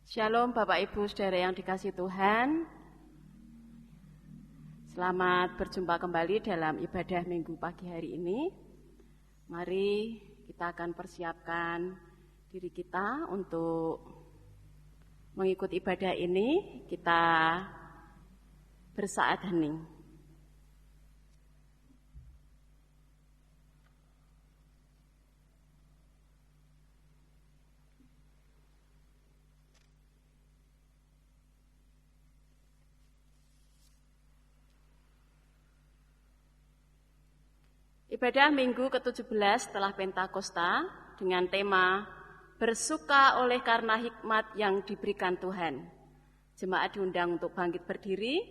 Shalom Bapak Ibu Saudara yang dikasihi Tuhan. Selamat berjumpa kembali dalam ibadah minggu pagi hari ini. Mari kita akan persiapkan diri kita untuk mengikuti ibadah ini. Kita bersaat hening. Ibadah minggu ke-17 setelah Pentakosta dengan tema bersuka oleh karena hikmat yang diberikan Tuhan. Jemaat diundang untuk bangkit berdiri.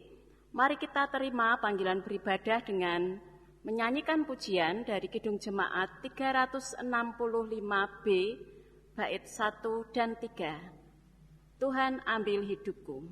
Mari kita terima panggilan beribadah dengan menyanyikan pujian dari Kidung Jemaat 365B bait 1 dan 3. Tuhan ambil hidupku.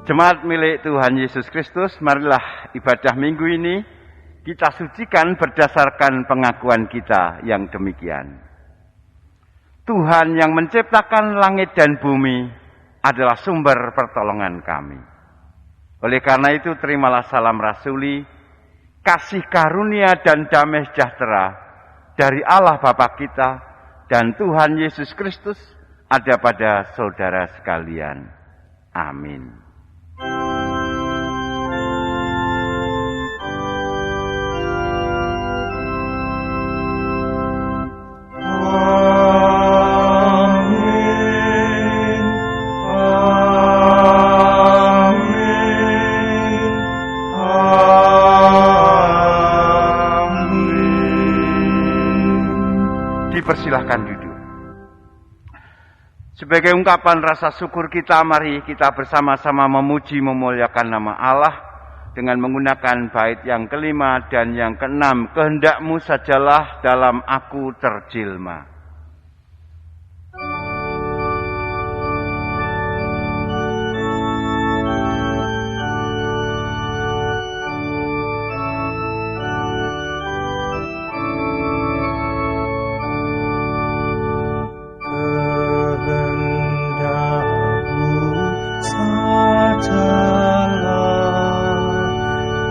Jemaat milik Tuhan Yesus Kristus, marilah ibadah minggu ini kita sucikan berdasarkan pengakuan kita yang demikian. Tuhan yang menciptakan langit dan bumi adalah sumber pertolongan kami. Oleh karena itu terimalah salam rasuli, kasih karunia dan damai sejahtera dari Allah Bapa kita dan Tuhan Yesus Kristus ada pada saudara sekalian. Amin. Dipersilahkan duduk. Sebagai ungkapan rasa syukur kita, mari kita bersama-sama memuji memuliakan nama Allah dengan menggunakan bait yang kelima dan yang keenam. Kehendakmu sajalah dalam aku terjilma.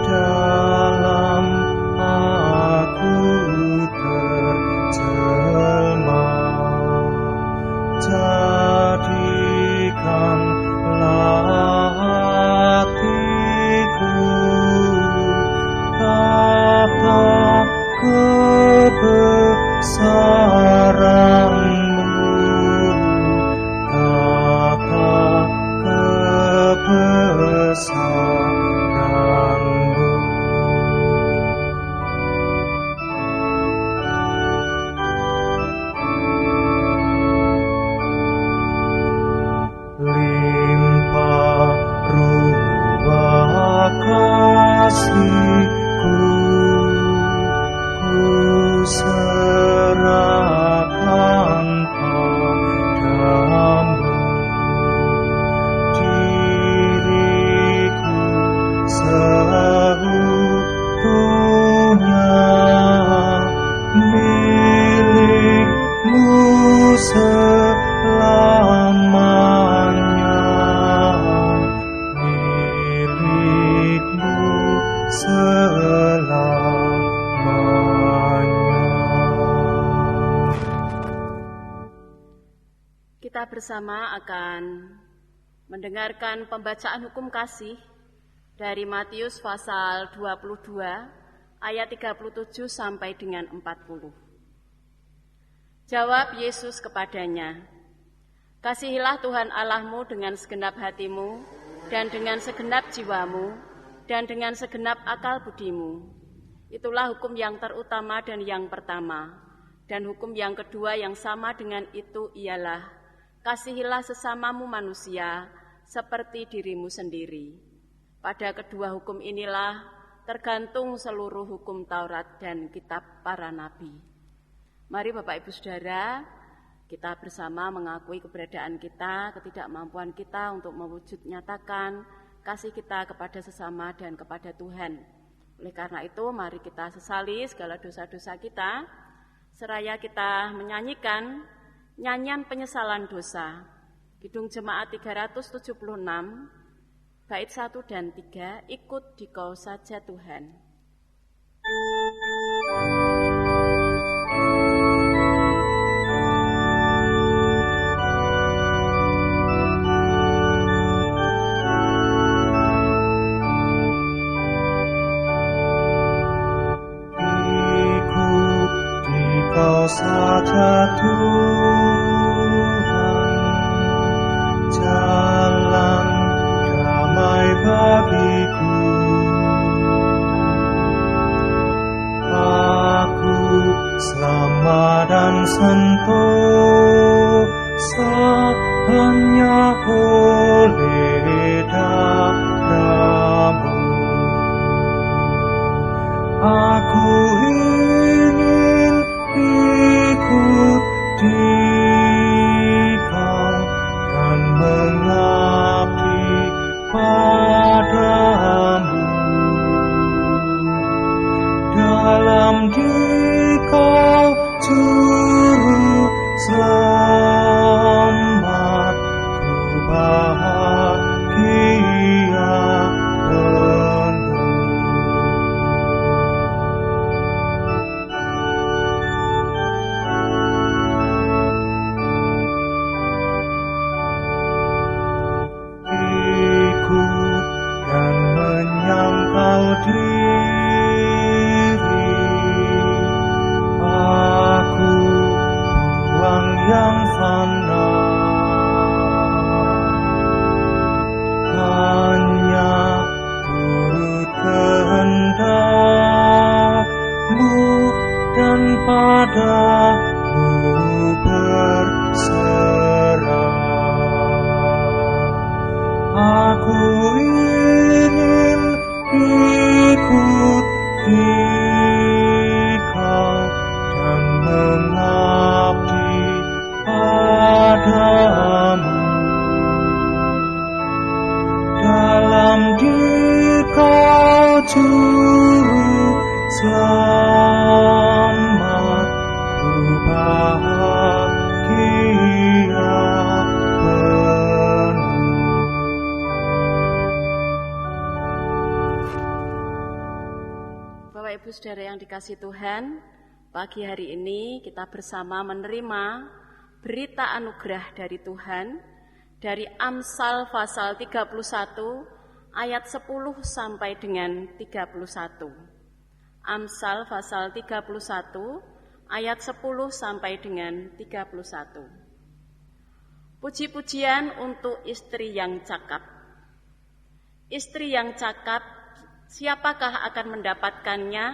Dalam aku terjemah. bersama akan mendengarkan pembacaan hukum kasih dari Matius pasal 22 ayat 37 sampai dengan 40. Jawab Yesus kepadanya, "Kasihilah Tuhan Allahmu dengan segenap hatimu dan dengan segenap jiwamu dan dengan segenap akal budimu. Itulah hukum yang terutama dan yang pertama. Dan hukum yang kedua yang sama dengan itu ialah, kasihilah sesamamu manusia seperti dirimu sendiri. Pada kedua hukum inilah tergantung seluruh hukum Taurat dan kitab para nabi." Mari Bapak Ibu Saudara, kita bersama mengakui keberadaan kita, ketidakmampuan kita untuk mewujud nyatakan kasih kita kepada sesama dan kepada Tuhan. Oleh karena itu, mari kita sesali segala dosa-dosa kita, seraya kita menyanyikan nyanyian penyesalan dosa. Kidung Jemaat 376, bait 1 dan 3, ikut Dikau saja Tuhan. Saja Tuhan, jalan damai bagiku. Aku selamat dan sentosa hanya oleh darah-Mu. Aku ingin ikut Dikau dan mengabdi padamu. Dalam Dikau juru selamat, ku bahagia penuh. Aku buang yang fana, hanya turut kehendak-Mu dan pada-Mu berserah. Aku ingin ikut Dikau dan mengabdi padamu. Dalam Dikau juru selamat, ku bahagia penuh. Bapak Ibu Saudara yang dikasihi Tuhan, pagi hari ini kita bersama menerima berita anugerah dari Tuhan dari Amsal pasal 31 ayat 10 sampai dengan 31. Amsal pasal 31 ayat 10 sampai dengan 31. Puji-pujian untuk istri yang cakap. Istri yang cakap, siapakah akan mendapatkannya?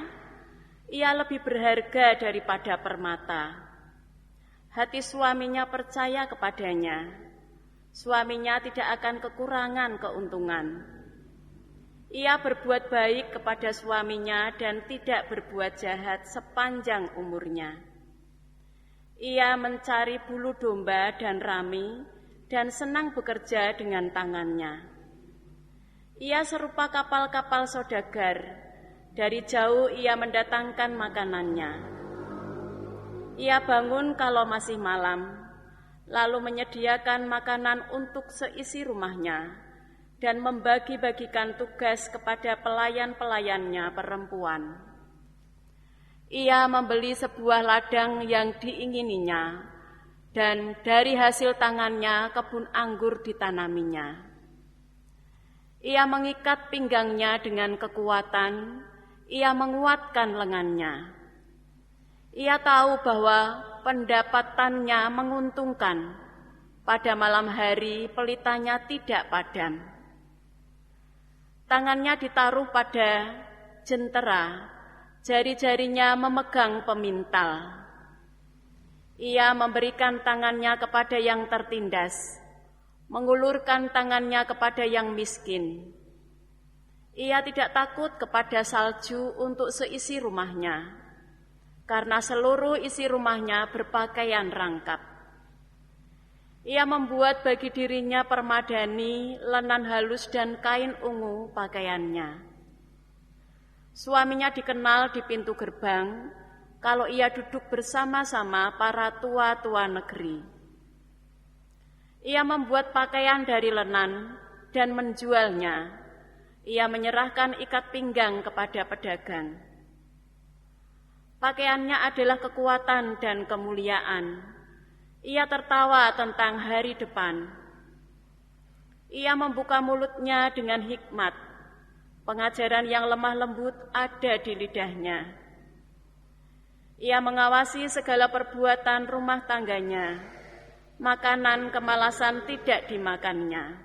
Ia lebih berharga daripada permata. Hati suaminya percaya kepadanya. Suaminya tidak akan kekurangan keuntungan. Ia berbuat baik kepada suaminya dan tidak berbuat jahat sepanjang umurnya. Ia mencari bulu domba dan rami dan senang bekerja dengan tangannya. Ia serupa kapal-kapal saudagar, dari jauh ia mendatangkan makanannya. Ia bangun kalau masih malam, lalu menyediakan makanan untuk seisi rumahnya, dan membagi-bagikan tugas kepada pelayan-pelayannya perempuan. Ia membeli sebuah ladang yang diingininya, dan dari hasil tangannya kebun anggur ditanaminya. Ia mengikat pinggangnya dengan kekuatan, ia menguatkan lengannya. Ia tahu bahwa pendapatannya menguntungkan. Pada malam hari pelitanya tidak padam. Tangannya ditaruh pada jentera, jari-jarinya memegang pemintal. Ia memberikan tangannya kepada yang tertindas, mengulurkan tangannya kepada yang miskin. Ia tidak takut kepada salju untuk seisi rumahnya, karena seluruh isi rumahnya berpakaian rangkap. Ia membuat bagi dirinya permadani, lenan halus dan kain ungu pakaiannya. Suaminya dikenal di pintu gerbang, kalau ia duduk bersama-sama para tua-tua negeri. Ia membuat pakaian dari lenan dan menjualnya. Ia menyerahkan ikat pinggang kepada pedagang. Pakaiannya adalah kekuatan dan kemuliaan. Ia tertawa tentang hari depan. Ia membuka mulutnya dengan hikmat. Pengajaran yang lemah lembut ada di lidahnya. Ia mengawasi segala perbuatan rumah tangganya. Makanan kemalasan tidak dimakannya.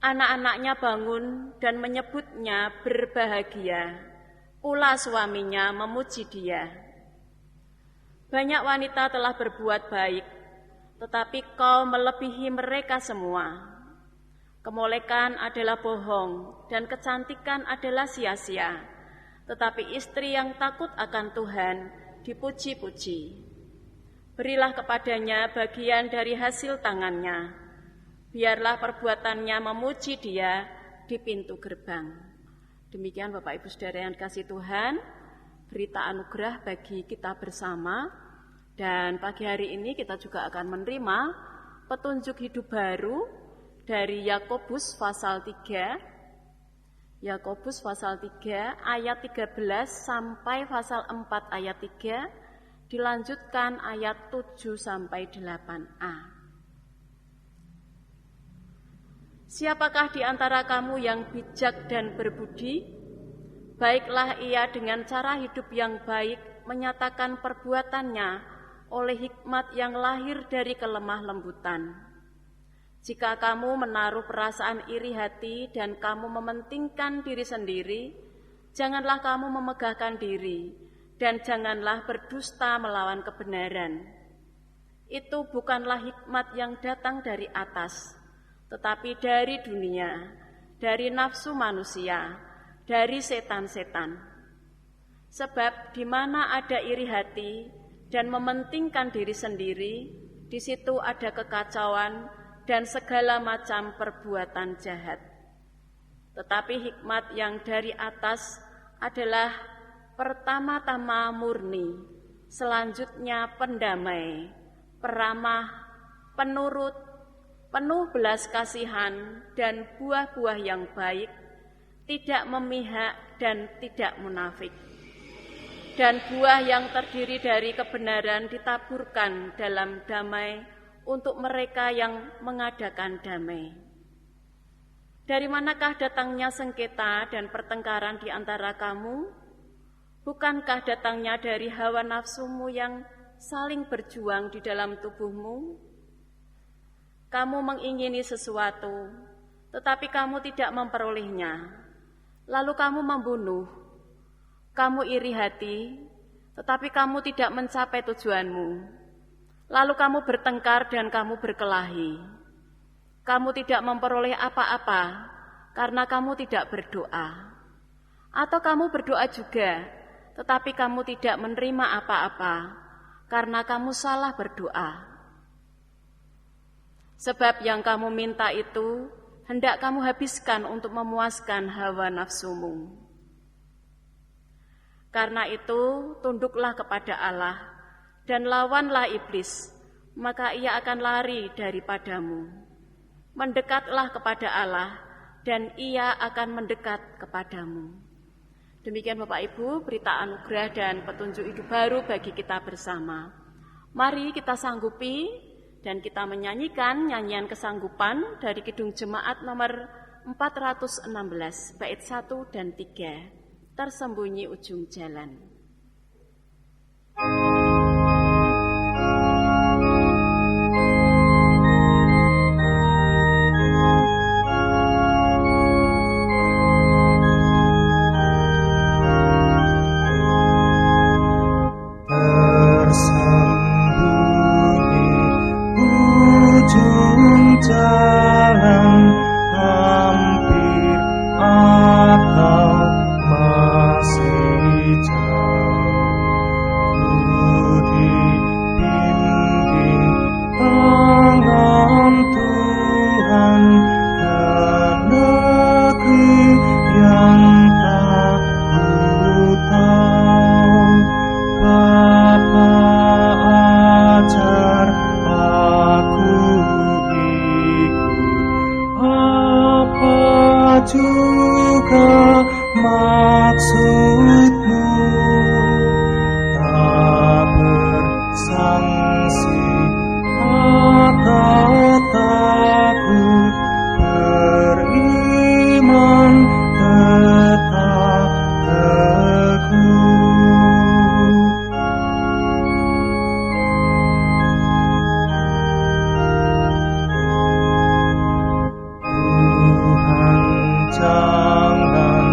Anak-anaknya bangun dan menyebutnya berbahagia. Pula suaminya memuji dia. Banyak wanita telah berbuat baik, tetapi kau melebihi mereka semua. Kemolekan adalah bohong dan kecantikan adalah sia-sia, tetapi istri yang takut akan Tuhan dipuji-puji. Berilah kepadanya bagian dari hasil tangannya, biarlah perbuatannya memuji dia di pintu gerbang. Demikian Bapak Ibu Saudara yang dikasihi Tuhan, berita anugerah bagi kita bersama. Dan pagi hari ini kita juga akan menerima petunjuk hidup baru dari Yakobus pasal 3. Yakobus pasal 3 ayat 13 sampai pasal 4 ayat 3, dilanjutkan ayat 7 sampai 8a. Siapakah di antara kamu yang bijak dan berbudi? Baiklah ia dengan cara hidup yang baik menyatakan perbuatannya oleh hikmat yang lahir dari kelemah lembutan. Jika kamu menaruh perasaan iri hati dan kamu mementingkan diri sendiri, janganlah kamu memegahkan diri dan janganlah berdusta melawan kebenaran. Itu bukanlah hikmat yang datang dari atas, tetapi dari dunia, dari nafsu manusia, dari setan-setan. Sebab di mana ada iri hati dan mementingkan diri sendiri, di situ ada kekacauan dan segala macam perbuatan jahat. Tetapi hikmat yang dari atas adalah pertama-tama murni, selanjutnya pendamai, peramah, penurut, penuh belas kasihan dan buah-buah yang baik, tidak memihak dan tidak munafik. Dan buah yang terdiri dari kebenaran ditaburkan dalam damai untuk mereka yang mengadakan damai. Dari manakah datangnya sengketa dan pertengkaran di antara kamu? Bukankah datangnya dari hawa nafsumu yang saling berjuang di dalam tubuhmu? Kamu mengingini sesuatu, tetapi kamu tidak memperolehnya. Lalu kamu membunuh. Kamu iri hati, tetapi kamu tidak mencapai tujuanmu. Lalu kamu bertengkar dan kamu berkelahi. Kamu tidak memperoleh apa-apa karena kamu tidak berdoa. Atau kamu berdoa juga, tetapi kamu tidak menerima apa-apa karena kamu salah berdoa. Sebab yang kamu minta itu hendak kamu habiskan untuk memuaskan hawa nafsumu. Karena itu, tunduklah kepada Allah dan lawanlah iblis, maka ia akan lari daripadamu. Mendekatlah kepada Allah dan ia akan mendekat kepadamu. Demikian Bapak Ibu, berita anugerah dan petunjuk hidup baru bagi kita bersama. Mari kita sanggupi dan kita menyanyikan nyanyian kesanggupan dari Kidung Jemaat nomor 416, bait 1 dan 3, Tersembunyi Ujung Jalan. Jalan hampir atau masih jauh, ku dibimbing tangan Tuhan ke negeri yang tak ku tahu. Bapa ajar aku juga maksudmu, tak bersangsi atau takut, beriman tetap teguh. Janganlah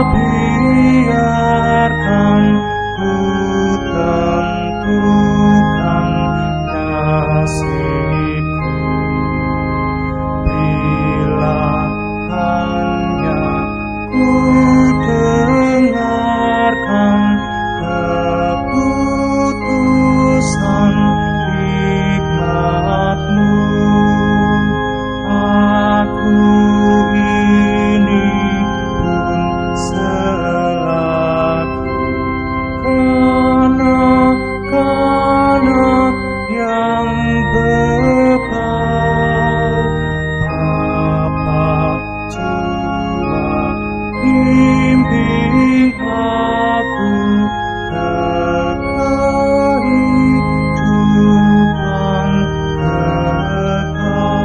biarkan ku tentukan nasibku, bila hanya ku dengarkan keputusan hikmat-Mu. Aku ini pun selaku kanak-kanak yang bebal. Bapa jua bimbing aku ke kehidupan kekal.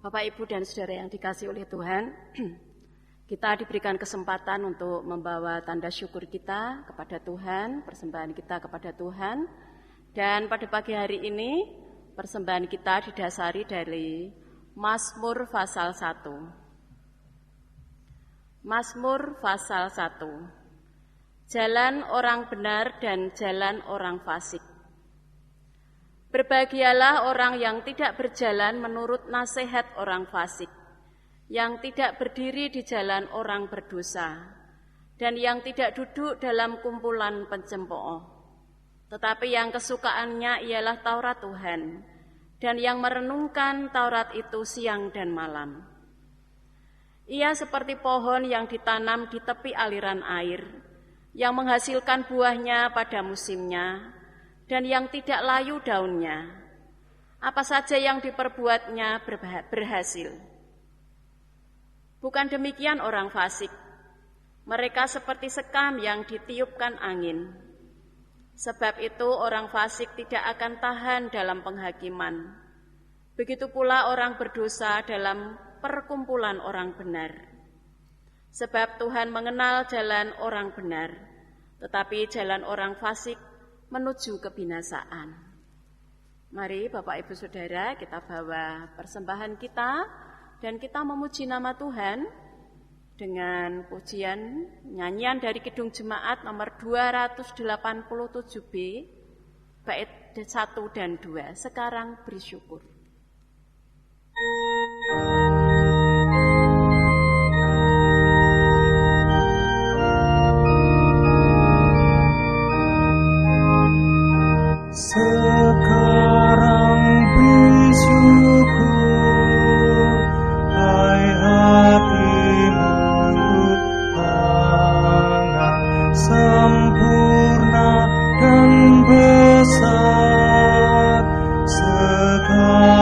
Bapak, Ibu, dan Saudara yang dikasihi oleh Tuhan, kita diberikan kesempatan untuk membawa tanda syukur kita kepada Tuhan, persembahan kita kepada Tuhan. Dan pada pagi hari ini, persembahan kita didasari dari Mazmur pasal 1. Mazmur pasal 1. Jalan orang benar dan jalan orang fasik. Berbahagialah orang yang tidak berjalan menurut nasihat orang fasik, yang tidak berdiri di jalan orang berdosa, dan yang tidak duduk dalam kumpulan pencemooh. Tetapi yang kesukaannya ialah Taurat Tuhan, dan yang merenungkan Taurat itu siang dan malam. Ia seperti pohon yang ditanam di tepi aliran air, yang menghasilkan buahnya pada musimnya, dan yang tidak layu daunnya. Apa saja yang diperbuatnya berhasil. Bukan demikian orang fasik. Mereka seperti sekam yang ditiupkan angin. Sebab itu orang fasik tidak akan tahan dalam penghakiman. Begitu pula orang berdosa dalam perkumpulan orang benar. Sebab Tuhan mengenal jalan orang benar, tetapi jalan orang fasik menuju kebinasaan. Mari Bapak Ibu Saudara, kita bawa persembahan kita dan kita memuji nama Tuhan dengan pujian nyanyian dari Kidung Jemaat nomor 287B, bait 1 dan 2. Sekarang beri syukur. Sekarang bersyukur, hai hati mulut tangan, sempurna dan besar segala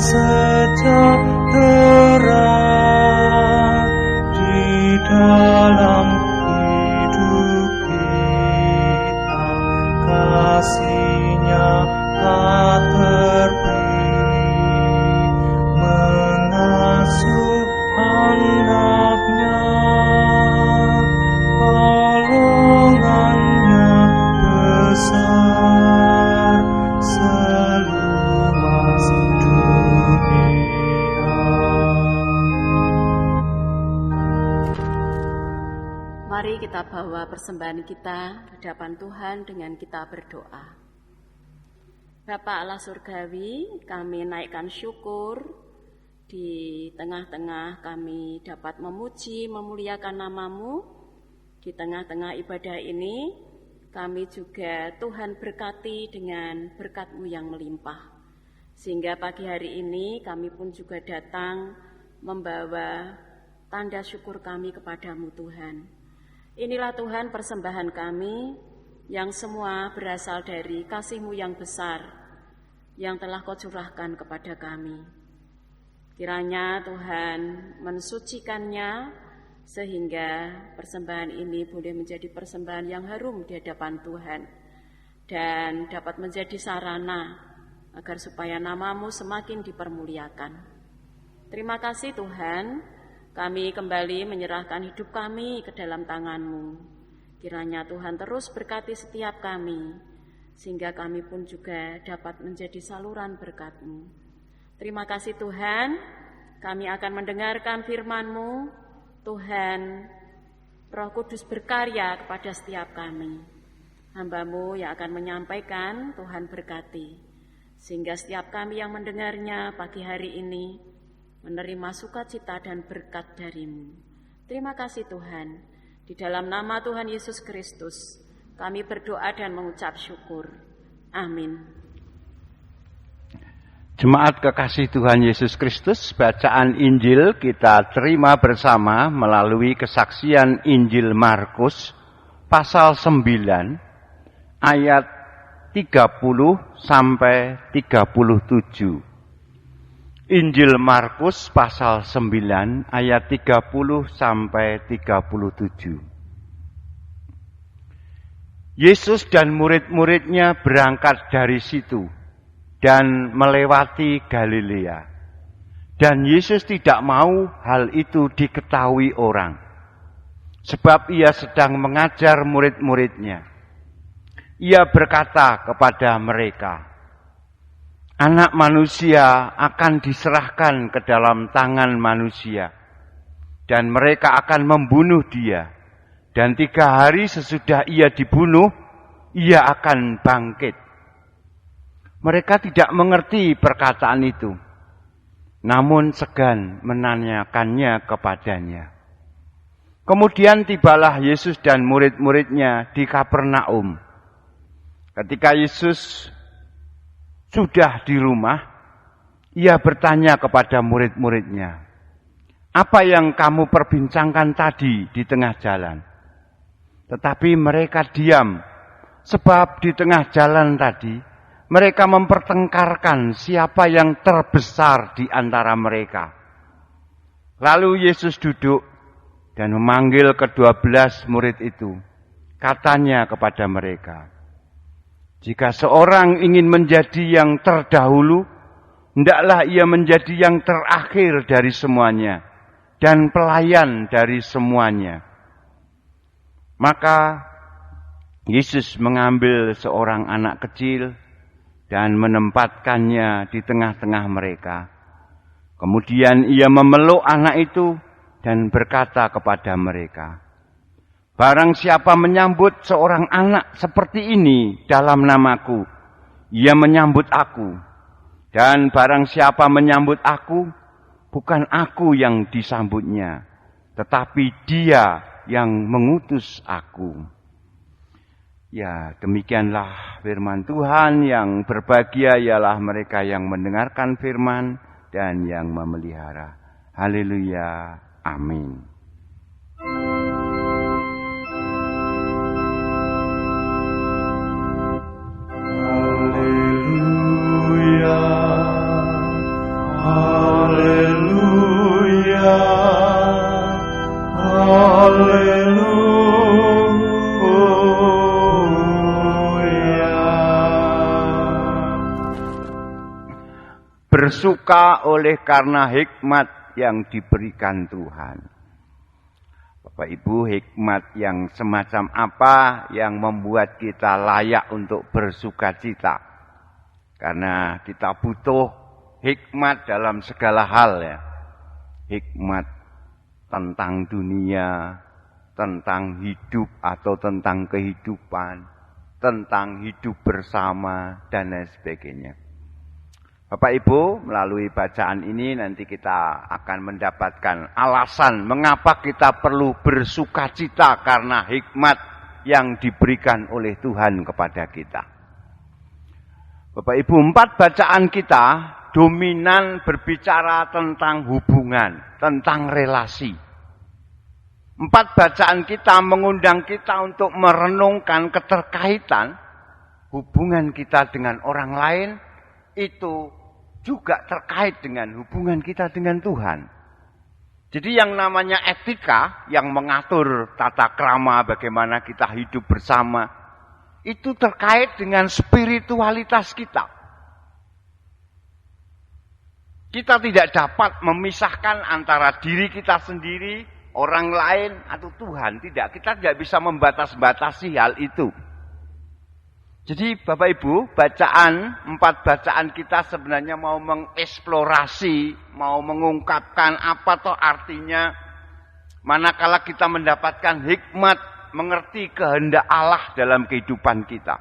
sejahtera di dalam hidup kita, kasih-Nya tak terberi, mengasuh anak-Nya, tolongannya besar seluas dunia. Mari kita bawa persembahan kita di hadapan Tuhan dengan kita berdoa. Bapa Allah Surgawi, kami naikkan syukur di tengah-tengah kami dapat memuji, memuliakan nama-Mu. Di tengah-tengah ibadah ini, kami juga Tuhan berkati dengan berkat-Mu yang melimpah. Sehingga pagi hari ini kami pun juga datang membawa tanda syukur kami kepadamu Tuhan. Inilah Tuhan persembahan kami yang semua berasal dari kasih-Mu yang besar yang telah Kau curahkan kepada kami. Kiranya Tuhan mensucikannya sehingga persembahan ini boleh menjadi persembahan yang harum di hadapan Tuhan dan dapat menjadi sarana agar supaya nama-Mu semakin dipermuliakan. Terima kasih Tuhan, kami kembali menyerahkan hidup kami ke dalam tangan-Mu. Kiranya Tuhan terus berkati setiap kami, sehingga kami pun juga dapat menjadi saluran berkat-Mu. Terima kasih Tuhan, kami akan mendengarkan firman-Mu. Tuhan, Roh Kudus berkarya kepada setiap kami. Hamba-Mu yang akan menyampaikan, Tuhan berkati, sehingga setiap kami yang mendengarnya pagi hari ini menerima sukacita dan berkat dari-Mu. Terima kasih Tuhan. Di dalam nama Tuhan Yesus Kristus, kami berdoa dan mengucap syukur. Amin. Jemaat kekasih Tuhan Yesus Kristus, bacaan Injil kita terima bersama melalui kesaksian Injil Markus pasal 9 ayat 30 sampai 37. Injil Markus pasal 9 ayat 30 sampai 37. Yesus dan murid-muridnya berangkat dari situ dan melewati Galilea. Dan Yesus tidak mau hal itu diketahui orang, sebab ia sedang mengajar murid-muridnya. Ia berkata kepada mereka, Anak manusia akan diserahkan ke dalam tangan manusia, dan mereka akan membunuh dia. Dan 3 hari sesudah ia dibunuh, ia akan bangkit. Mereka tidak mengerti perkataan itu, namun segan menanyakannya kepadanya. Kemudian tibalah Yesus dan murid-muridnya di Kapernaum. Ketika Yesus sudah di rumah, ia bertanya kepada murid-muridnya, "Apa yang kamu perbincangkan tadi di tengah jalan?" Tetapi mereka diam, sebab di tengah jalan tadi mereka mempertengkarkan siapa yang terbesar di antara mereka. Lalu Yesus duduk dan memanggil ke-12 murid itu. Katanya kepada mereka, "Jika seorang ingin menjadi yang terdahulu, hendaklah ia menjadi yang terakhir dari semuanya dan pelayan dari semuanya." Maka Yesus mengambil seorang anak kecil dan menempatkannya di tengah-tengah mereka. Kemudian ia memeluk anak itu dan berkata kepada mereka, "Barang siapa menyambut seorang anak seperti ini dalam namaku, ia menyambut aku. Dan barang siapa menyambut aku, bukan aku yang disambutnya, tetapi dia yang mengutus aku." Ya, demikianlah firman Tuhan. Yang berbahagia ialah mereka yang mendengarkan firman dan yang memelihara. Haleluya. Amin. Haleluya, Haleluya, haleluya. Bersuka oleh karena hikmat yang diberikan Tuhan. Bapak Ibu, hikmat yang semacam apa yang membuat kita layak untuk bersukacita? Karena kita butuh hikmat dalam segala hal ya. Hikmat tentang dunia, tentang hidup atau tentang kehidupan, tentang hidup bersama dan lain sebagainya. Bapak Ibu, melalui bacaan ini nanti kita akan mendapatkan alasan mengapa kita perlu bersukacita karena hikmat yang diberikan oleh Tuhan kepada kita. Bapak Ibu, 4 bacaan kita dominan berbicara tentang hubungan, tentang relasi. 4 bacaan kita mengundang kita untuk merenungkan keterkaitan hubungan kita dengan orang lain, itu juga terkait dengan hubungan kita dengan Tuhan. Jadi yang namanya etika, yang mengatur tata krama bagaimana kita hidup bersama, itu terkait dengan spiritualitas kita. Kita tidak dapat memisahkan antara diri kita sendiri, orang lain, atau Tuhan. Tidak, kita tidak bisa membatas-batasi hal itu. Jadi Bapak Ibu, 4 bacaan kita sebenarnya mau mengeksplorasi, mau mengungkapkan apa toh artinya manakala kita mendapatkan hikmat, mengerti kehendak Allah dalam kehidupan kita.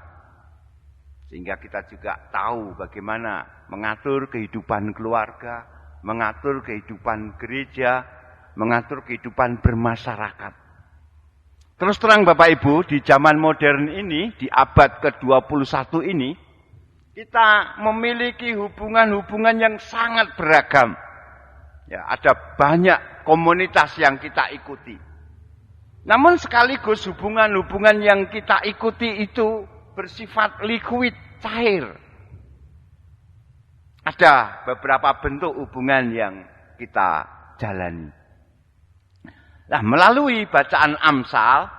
Sehingga kita juga tahu bagaimana mengatur kehidupan keluarga, mengatur kehidupan gereja, mengatur kehidupan bermasyarakat. Terus terang Bapak Ibu, di zaman modern ini, di abad ke-21 ini, kita memiliki hubungan-hubungan yang sangat beragam. Ya, ada banyak komunitas yang kita ikuti. Namun sekaligus hubungan-hubungan yang kita ikuti itu bersifat liquid, cair. Ada beberapa bentuk hubungan yang kita jalani. Nah, melalui bacaan Amsal,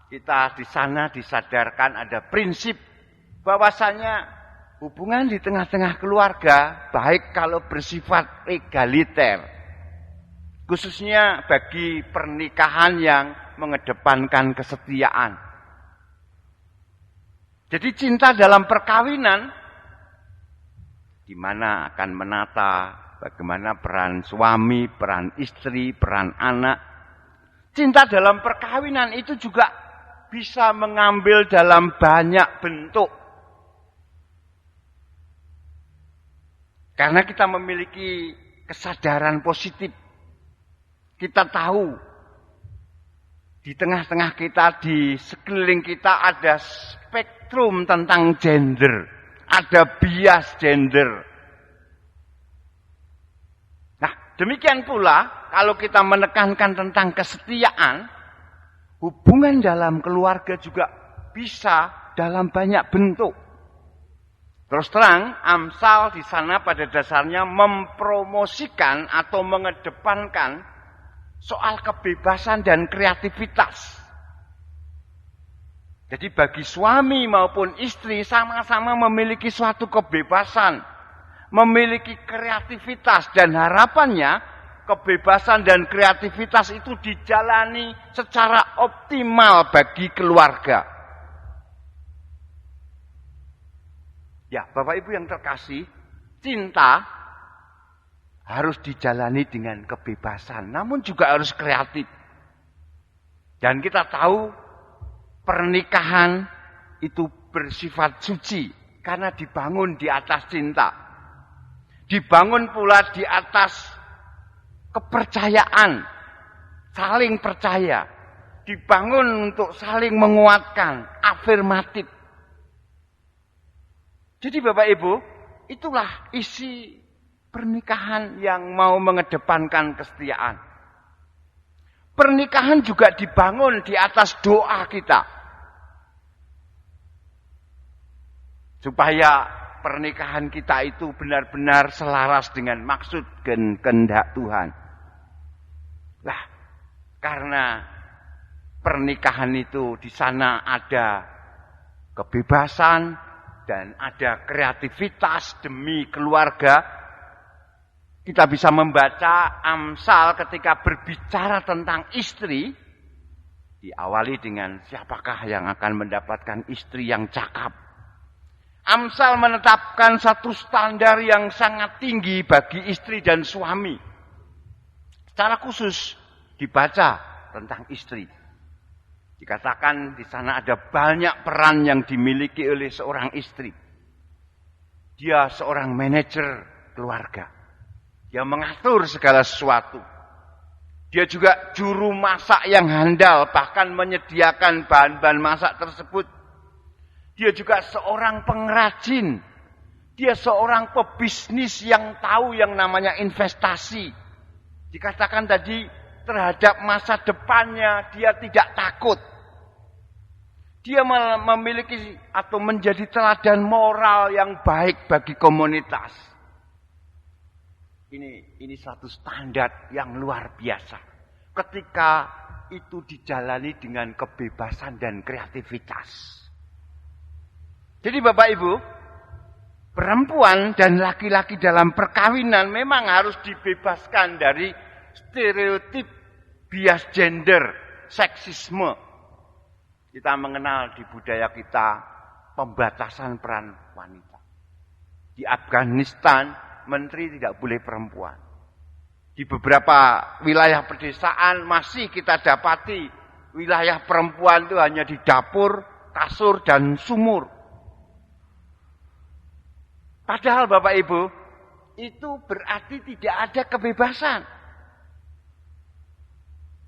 kita di sana disadarkan ada prinsip bahwasanya hubungan di tengah-tengah keluarga baik kalau bersifat egaliter. Khususnya bagi pernikahan yang mengedepankan kesetiaan. Jadi cinta dalam perkawinan, di mana akan menata bagaimana peran suami, peran istri, peran anak. Cinta dalam perkawinan itu juga bisa mengambil dalam banyak bentuk. Karena kita memiliki kesadaran positif. Kita tahu di tengah-tengah kita, di sekeliling kita ada spektrum tentang gender. Ada bias gender. Nah, demikian pula kalau kita menekankan tentang kesetiaan, hubungan dalam keluarga juga bisa dalam banyak bentuk. Terus terang, Amsal di sana pada dasarnya mempromosikan atau mengedepankan soal kebebasan dan kreativitas. Jadi bagi suami maupun istri sama-sama memiliki suatu kebebasan, memiliki kreativitas, dan harapannya kebebasan dan kreativitas itu dijalani secara optimal bagi keluarga. Ya, Bapak Ibu yang terkasih, cinta harus dijalani dengan kebebasan, namun juga harus kreatif. Dan kita tahu pernikahan itu bersifat suci karena dibangun di atas cinta. Dibangun pula di atas kepercayaan, saling percaya, dibangun untuk saling menguatkan, afirmatif. Jadi Bapak Ibu, itulah isi pernikahan yang mau mengedepankan kesetiaan. Pernikahan juga dibangun di atas doa kita. Supaya pernikahan kita itu benar-benar selaras dengan maksud dan kehendak Tuhan. Lah, karena pernikahan itu di sana ada kebebasan dan ada kreativitas demi keluarga, kita bisa membaca Amsal ketika berbicara tentang istri, diawali dengan siapakah yang akan mendapatkan istri yang cakap. Amsal menetapkan satu standar yang sangat tinggi bagi istri dan suami. Secara khusus dibaca tentang istri. Dikatakan di sana ada banyak peran yang dimiliki oleh seorang istri. Dia seorang manajer keluarga. Dia mengatur segala sesuatu. Dia juga juru masak yang handal, bahkan menyediakan bahan-bahan masak tersebut. Dia juga seorang pengrajin. Dia seorang pebisnis yang tahu yang namanya investasi. Dikatakan tadi terhadap masa depannya dia tidak takut. Dia memiliki atau menjadi teladan moral yang baik bagi komunitas. Ini satu standar yang luar biasa. Ketika itu dijalani dengan kebebasan dan kreativitas. Jadi Bapak Ibu, perempuan dan laki-laki dalam perkawinan memang harus dibebaskan dari stereotip bias gender, seksisme. Kita mengenal di budaya kita pembatasan peran wanita. Di Afghanistan, menteri tidak boleh perempuan. Di beberapa wilayah pedesaan masih kita dapati wilayah perempuan itu hanya di dapur, kasur, dan sumur. Padahal Bapak Ibu, itu berarti tidak ada kebebasan.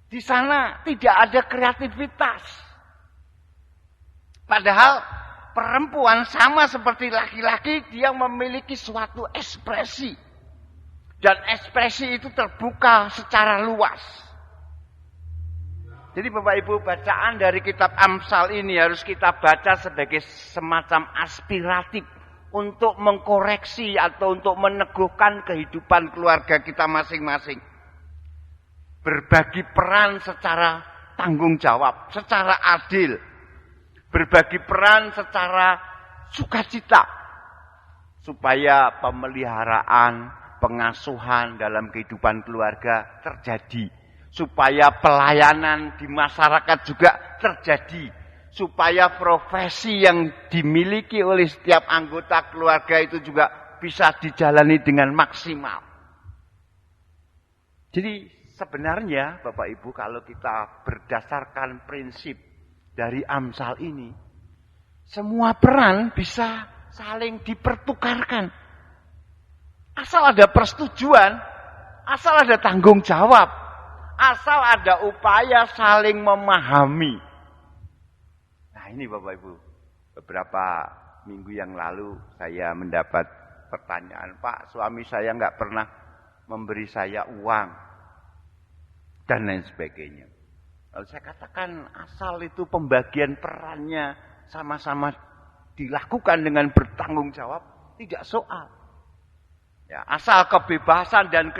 Di sana tidak ada kreativitas. Padahal perempuan sama seperti laki-laki, dia memiliki suatu ekspresi. Dan ekspresi itu terbuka secara luas. Jadi Bapak Ibu, bacaan dari kitab Amsal ini harus kita baca sebagai semacam aspiratif untuk mengkoreksi atau untuk meneguhkan kehidupan keluarga kita masing-masing. Berbagi peran secara tanggung jawab, secara adil. Berbagi peran secara sukacita. Supaya pemeliharaan, pengasuhan dalam kehidupan keluarga terjadi. Supaya pelayanan di masyarakat juga terjadi. Supaya profesi yang dimiliki oleh setiap anggota keluarga itu juga bisa dijalani dengan maksimal. Jadi sebenarnya Bapak Ibu, kalau kita berdasarkan prinsip dari Amsal ini, semua peran bisa saling dipertukarkan. Asal ada persetujuan, asal ada tanggung jawab, asal ada upaya saling memahami. Nah ini Bapak Ibu, beberapa minggu yang lalu saya mendapat pertanyaan, Pak, suami saya nggak pernah memberi saya uang, dan lain sebagainya. Lalu saya katakan asal itu pembagian perannya sama-sama dilakukan dengan bertanggung jawab, tidak soal. Ya, asal kebebasan dan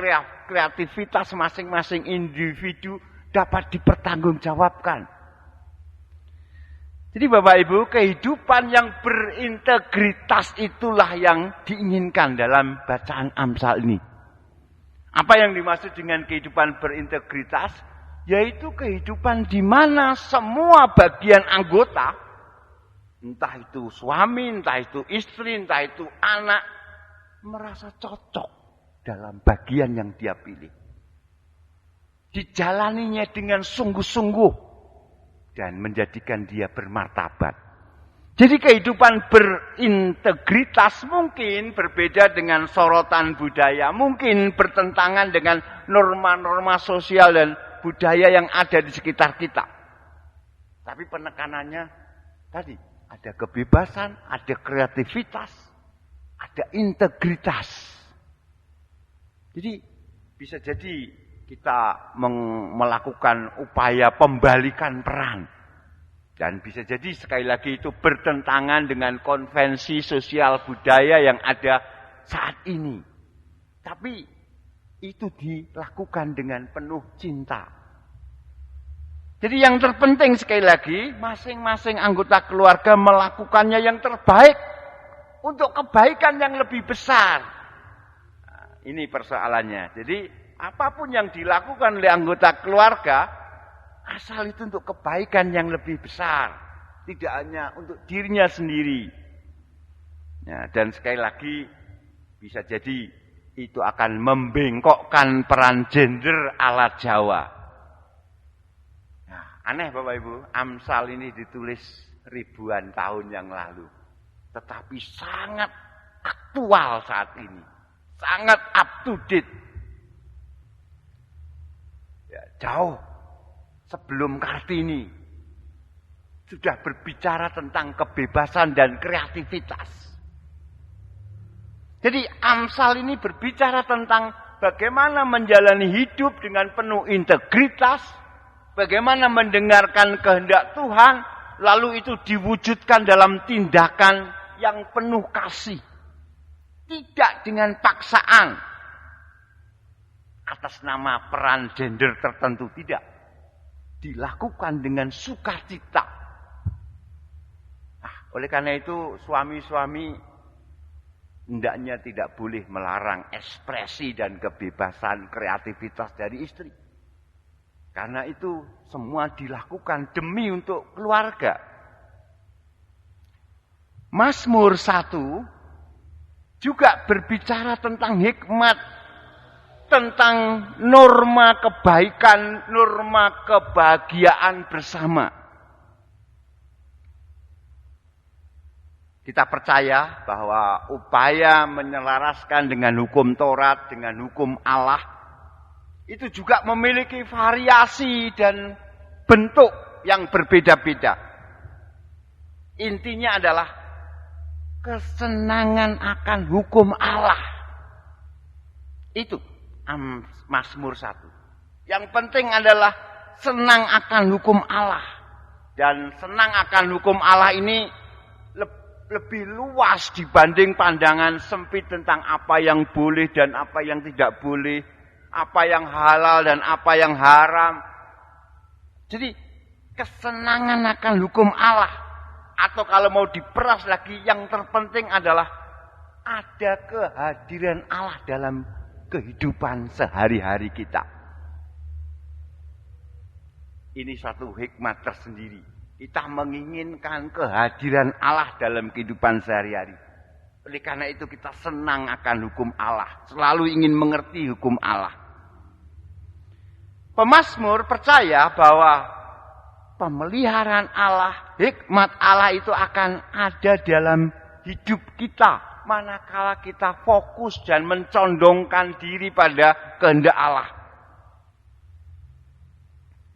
kreativitas masing-masing individu dapat dipertanggungjawabkan. Jadi Bapak Ibu, kehidupan yang berintegritas itulah yang diinginkan dalam bacaan Amsal ini. Apa yang dimaksud dengan kehidupan berintegritas? Yaitu kehidupan di mana semua bagian anggota, entah itu suami, entah itu istri, entah itu anak, merasa cocok dalam bagian yang dia pilih. Dijalaninya dengan sungguh-sungguh dan menjadikan dia bermartabat. Jadi kehidupan berintegritas mungkin berbeda dengan sorotan budaya, mungkin bertentangan dengan norma-norma sosial dan budaya yang ada di sekitar kita. Tapi penekanannya tadi, ada kebebasan, ada kreativitas, ada integritas. Jadi bisa jadi kita melakukan upaya pembalikan peran. Dan bisa jadi sekali lagi itu bertentangan dengan konvensi sosial budaya yang ada saat ini. Tapi itu dilakukan dengan penuh cinta. Jadi yang terpenting sekali lagi, masing-masing anggota keluarga melakukannya yang terbaik untuk kebaikan yang lebih besar. Nah, ini persoalannya. Jadi apapun yang dilakukan oleh anggota keluarga, asal itu untuk kebaikan yang lebih besar. Tidak hanya untuk dirinya sendiri. Ya, dan sekali lagi, bisa jadi itu akan membengkokkan peran gender ala Jawa. Nah, aneh Bapak Ibu, Amsal ini ditulis ribuan tahun yang lalu. Tetapi sangat aktual saat ini. Sangat up to date. Ya, jauh sebelum Kartini sudah berbicara tentang kebebasan dan kreativitas. Jadi Amsal ini berbicara tentang bagaimana menjalani hidup dengan penuh integritas, bagaimana mendengarkan kehendak Tuhan, lalu itu diwujudkan dalam tindakan yang penuh kasih. Tidak dengan paksaan atas nama peran gender tertentu, tidak. Dilakukan dengan sukacita. Nah, oleh karena itu suami-suami hendaknya tidak boleh melarang ekspresi dan kebebasan kreativitas dari istri. Karena itu semua dilakukan demi untuk keluarga. Mazmur 1 juga berbicara tentang hikmat, tentang norma kebaikan, norma kebahagiaan bersama. Kita percaya bahwa upaya menyelaraskan dengan hukum Taurat, dengan hukum Allah, itu juga memiliki variasi dan bentuk yang berbeda-beda. Intinya adalah kesenangan akan hukum Allah. Itu Mazmur 1. Yang penting adalah senang akan hukum Allah. Dan senang akan hukum Allah ini lebih luas dibanding pandangan sempit tentang apa yang boleh dan apa yang tidak boleh, apa yang halal dan apa yang haram. Jadi kesenangan akan hukum Allah, atau kalau mau diperas lagi, yang terpenting adalah ada kehadiran Allah dalam kehidupan sehari-hari kita. Ini satu hikmat tersendiri. Kita menginginkan kehadiran Allah dalam kehidupan sehari-hari. Oleh karena itu kita senang akan hukum Allah. Selalu ingin mengerti hukum Allah. Pemazmur percaya bahwa pemeliharaan Allah, hikmat Allah itu akan ada dalam hidup kita. Manakala kita fokus dan mencondongkan diri pada kehendak Allah.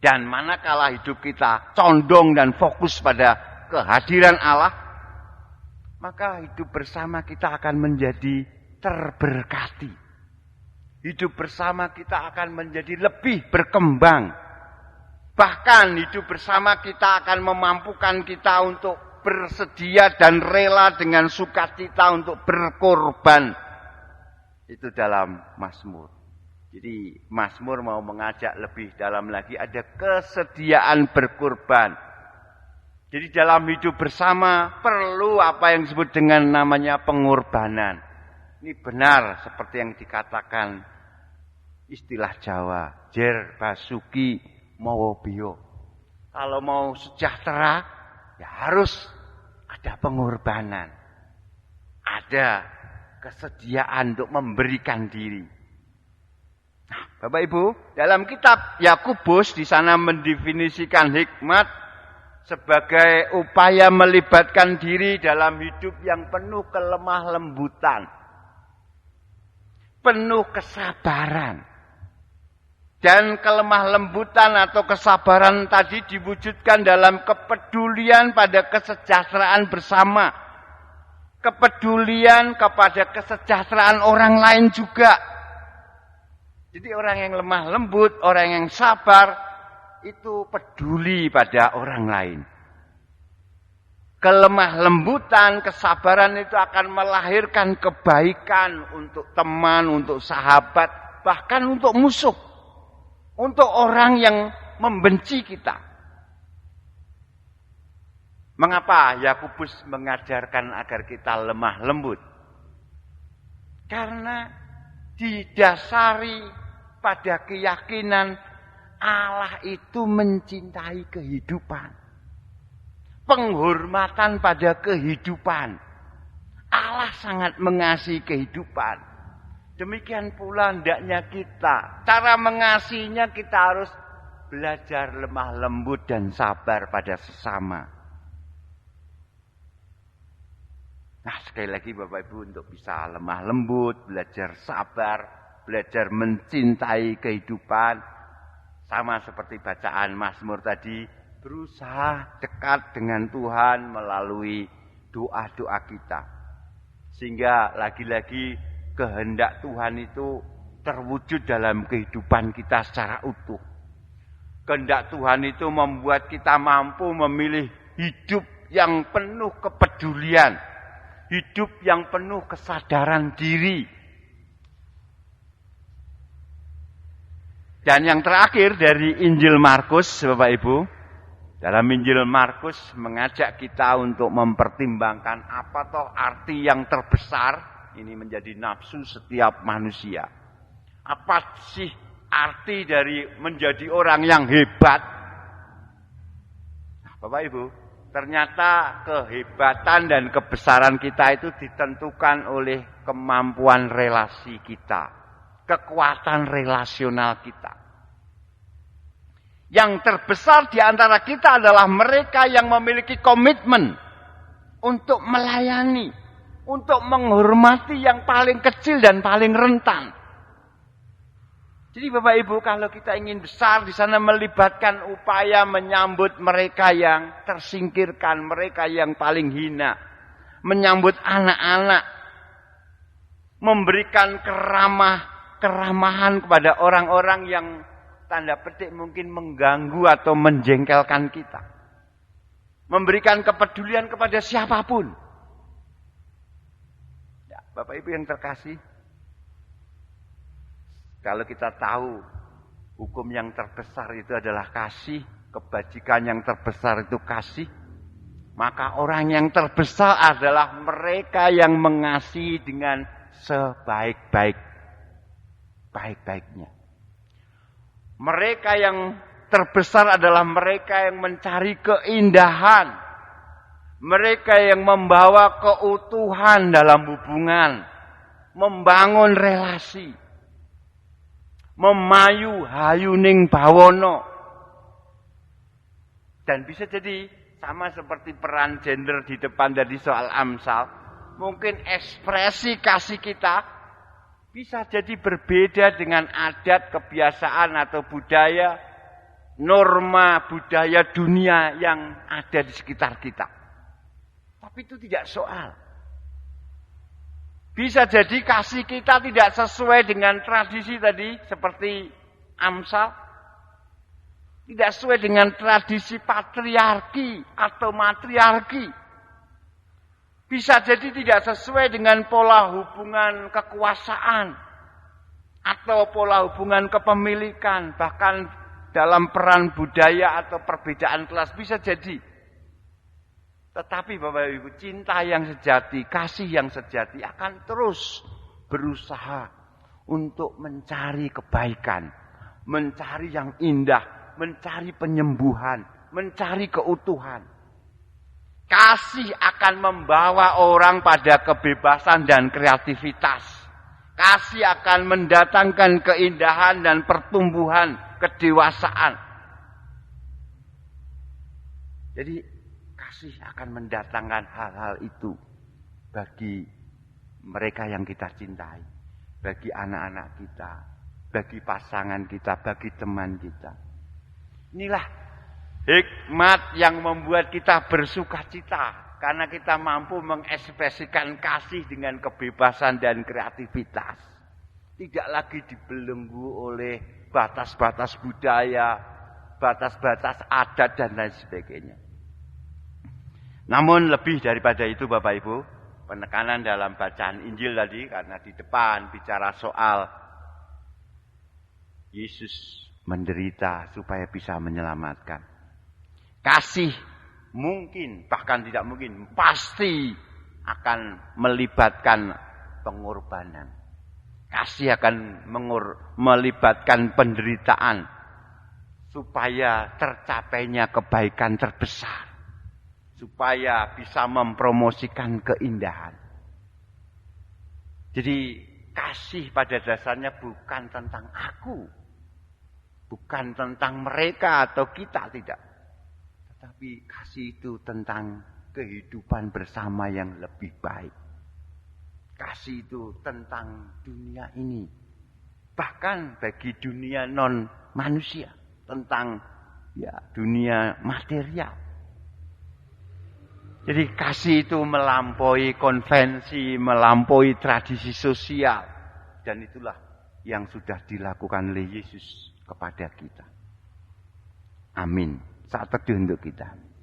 Dan manakala hidup kita condong dan fokus pada kehadiran Allah, maka hidup bersama kita akan menjadi terberkati. Hidup bersama kita akan menjadi lebih berkembang. Bahkan hidup bersama kita akan memampukan kita untuk bersedia dan rela dengan sukacita untuk berkorban. Itu dalam Mazmur. Jadi Mazmur mau mengajak lebih dalam lagi, ada kesediaan berkorban. Jadi dalam hidup bersama perlu apa yang disebut dengan namanya pengorbanan. Ini benar seperti yang dikatakan istilah Jawa, jer basuki mawa biyo. Kalau mau sejahtera ya harus ada pengorbanan. Ada kesediaan untuk memberikan diri. Nah, Bapak Ibu, dalam kitab Yakobus di sana mendefinisikan hikmat sebagai upaya melibatkan diri dalam hidup yang penuh kelemah lembutan, penuh kesabaran. Dan kelemah lembutan atau kesabaran tadi diwujudkan dalam kepedulian pada kesejahteraan bersama, kepedulian kepada kesejahteraan orang lain juga. Jadi orang yang lemah lembut, orang yang sabar, itu peduli pada orang lain. kelemah lembutan, kesabaran itu akan melahirkan kebaikan untuk teman, untuk sahabat, bahkan untuk musuh. Untuk orang yang membenci kita. Mengapa Yakobus mengajarkan agar kita lemah lembut? Karena didasari pada keyakinan Allah itu mencintai kehidupan. Penghormatan pada kehidupan. Allah sangat mengasihi kehidupan. Demikian pula hendaknya kita. Cara mengasihinya kita harus belajar lemah lembut dan sabar pada sesama. Nah, sekali lagi Bapak Ibu, untuk bisa lemah lembut, belajar sabar, belajar mencintai kehidupan, sama seperti bacaan Mazmur tadi, berusaha dekat dengan Tuhan melalui doa-doa kita. Sehingga lagi-lagi kehendak Tuhan itu terwujud dalam kehidupan kita secara utuh. Kehendak Tuhan itu membuat kita mampu memilih hidup yang penuh kepedulian, hidup yang penuh kesadaran diri. Dan yang terakhir dari Injil Markus, Bapak Ibu, dalam Injil Markus mengajak kita untuk mempertimbangkan apa toh arti yang terbesar, ini menjadi nafsu setiap manusia. Apa sih arti dari menjadi orang yang hebat? Nah, Bapak Ibu, ternyata kehebatan dan kebesaran kita itu ditentukan oleh kemampuan relasi kita, kekuatan relasional kita. Yang terbesar di antara kita adalah mereka yang memiliki komitmen untuk melayani, untuk menghormati yang paling kecil dan paling rentan. Jadi Bapak Ibu, kalau kita ingin besar di sana melibatkan upaya menyambut mereka yang tersingkirkan, mereka yang paling hina, menyambut anak-anak, memberikan keramahan kepada orang-orang yang tanda petik mungkin mengganggu atau menjengkelkan kita. Memberikan kepedulian kepada siapapun. Ya, Bapak Ibu yang terkasih, kalau kita tahu hukum yang terbesar itu adalah kasih, kebajikan yang terbesar itu kasih, maka orang yang terbesar adalah mereka yang mengasihi dengan sebaik-baiknya. Mereka yang terbesar adalah mereka yang mencari keindahan. Mereka yang membawa keutuhan dalam hubungan. Membangun relasi. Memayu hayuning bawono. Dan bisa jadi sama seperti peran gender di depan dari soal Amsal. Mungkin ekspresi kasih kita bisa jadi berbeda dengan adat, kebiasaan atau budaya, norma budaya dunia yang ada di sekitar kita. Tapi itu tidak soal. Bisa jadi kasih kita tidak sesuai dengan tradisi tadi, seperti Amsal. Tidak sesuai dengan tradisi patriarki atau matriarki. Bisa jadi tidak sesuai dengan pola hubungan kekuasaan atau pola hubungan kepemilikan, bahkan dalam peran budaya atau perbedaan kelas bisa jadi. Tetapi Bapak Ibu, cinta yang sejati, kasih yang sejati akan terus berusaha untuk mencari kebaikan, mencari yang indah, mencari penyembuhan, mencari keutuhan. Kasih akan membawa orang pada kebebasan dan kreativitas. Kasih akan mendatangkan keindahan dan pertumbuhan kedewasaan. Jadi kasih akan mendatangkan hal-hal itu bagi mereka yang kita cintai, bagi anak-anak kita, bagi pasangan kita, bagi teman kita. Inilah hikmat yang membuat kita bersukacita karena kita mampu mengekspresikan kasih dengan kebebasan dan kreativitas. Tidak lagi dibelenggu oleh batas-batas budaya, batas-batas adat dan lain sebagainya. Namun lebih daripada itu Bapak Ibu, penekanan dalam bacaan Injil tadi, karena di depan bicara soal Yesus menderita supaya bisa menyelamatkan. Kasih mungkin, bahkan tidak mungkin, pasti akan melibatkan pengorbanan. Kasih akan melibatkan penderitaan supaya tercapainya kebaikan terbesar. Supaya bisa mempromosikan keindahan. Jadi kasih pada dasarnya bukan tentang aku. Bukan tentang mereka atau kita, tidak. Tetapi kasih itu tentang kehidupan bersama yang lebih baik. Kasih itu tentang dunia ini. Bahkan bagi dunia non manusia, tentang dunia material. Jadi kasih itu melampaui konvensi, melampaui tradisi sosial, dan itulah yang sudah dilakukan oleh Yesus kepada kita. Amin. Saat teduh untuk kita.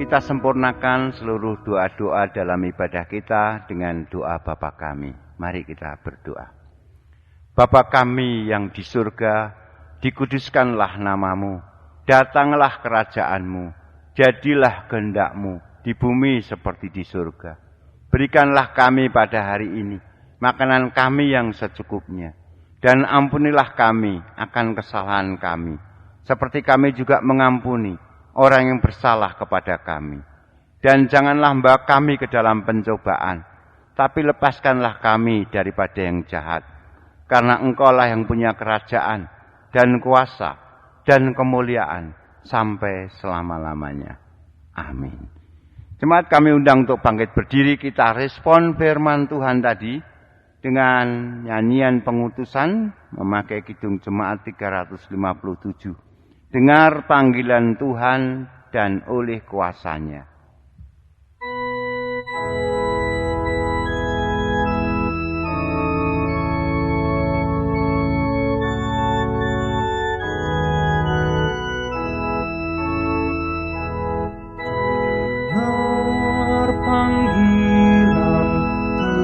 Kita sempurnakan seluruh doa-doa dalam ibadah kita dengan doa Bapa kami. Mari kita berdoa. Bapa kami yang di surga, dikuduskanlah namamu, datanglah kerajaanmu, jadilah kehendak-mu di bumi seperti di surga. Berikanlah kami pada hari ini makanan kami yang secukupnya, dan ampunilah kami akan kesalahan kami, seperti kami juga mengampuni orang yang bersalah kepada kami. Dan janganlah membawa kami ke dalam pencobaan, tapi lepaskanlah kami daripada yang jahat. Karena Engkaulah yang punya kerajaan, dan kuasa, dan kemuliaan, sampai selama-lamanya. Amin. Jemaat kami undang untuk bangkit berdiri, kita respon firman Tuhan tadi, dengan nyanyian pengutusan, memakai kidung jemaat 357. Dengar panggilan Tuhan dan oleh kuasanya. Dengar panggilan Tuhan dan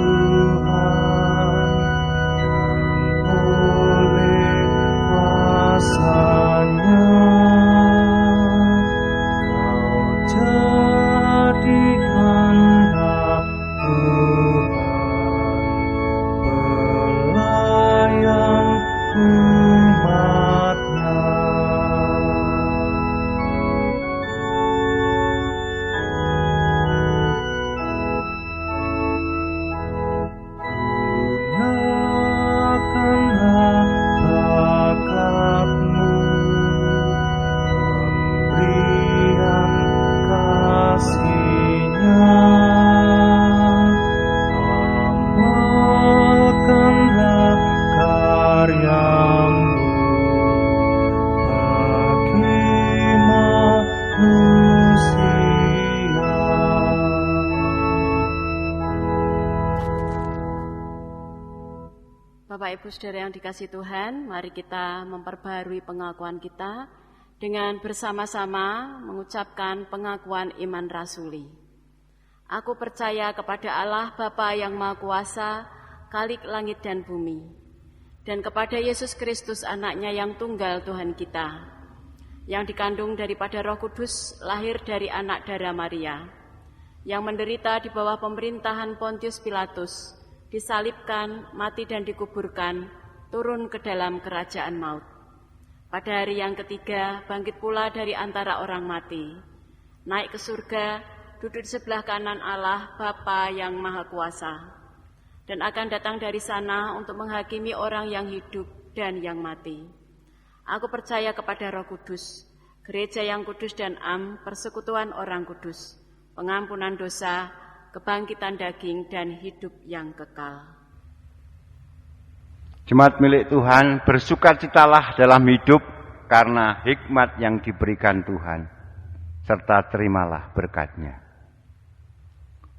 oleh kuasanya. Jadikanlah Tuhan pelayan umat-Nya. Gunakanlah bakatmu, pemberian kasih-Nya, amalkanlah karyamu bagi manusia. Bapak Ibu Saudara yang dikasihi Tuhan, mari kita memperbarui pengakuan kita dengan bersama-sama mengucapkan pengakuan iman rasuli. Aku percaya kepada Allah Bapa yang Maha Kuasa, Khalik langit dan bumi, dan kepada Yesus Kristus anaknya yang tunggal Tuhan kita, yang dikandung daripada Roh Kudus, lahir dari anak darah Maria, yang menderita di bawah pemerintahan Pontius Pilatus, disalibkan, mati dan dikuburkan, turun ke dalam kerajaan maut. Pada hari yang ketiga, bangkit pula dari antara orang mati, naik ke surga, duduk di sebelah kanan Allah Bapa yang Maha Kuasa, dan akan datang dari sana untuk menghakimi orang yang hidup dan yang mati. Aku percaya kepada Roh Kudus, gereja yang kudus dan persekutuan orang kudus, pengampunan dosa, kebangkitan daging, dan hidup yang kekal. Jemaat milik Tuhan, bersukacitalah dalam hidup karena hikmat yang diberikan Tuhan, serta terimalah berkat-Nya.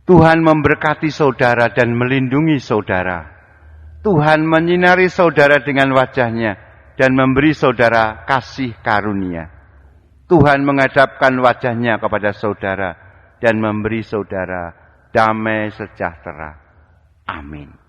Tuhan memberkati saudara dan melindungi saudara. Tuhan menyinari saudara dengan wajah-Nya dan memberi saudara kasih karunia. Tuhan menghadapkan wajah-Nya kepada saudara dan memberi saudara damai sejahtera. Amin.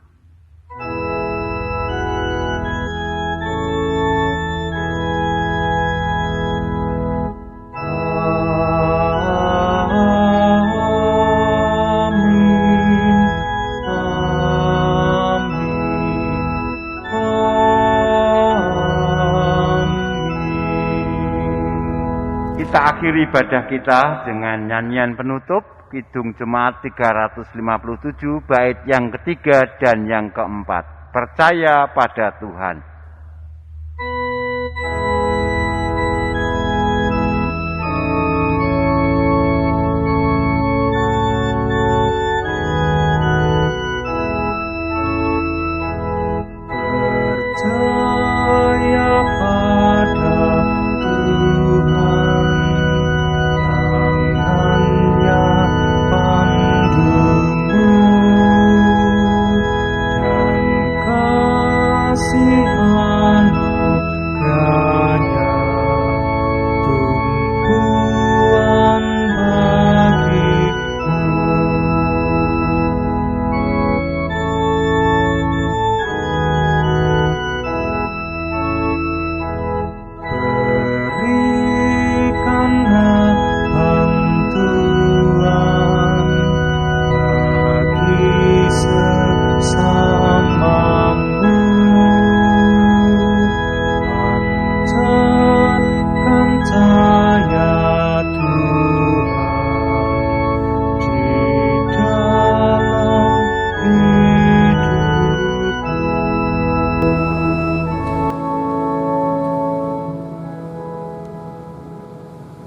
Kita akhiri ibadah kita dengan nyanyian penutup Kidung Jemaat 357 bait yang ketiga dan yang keempat. Percaya pada Tuhan.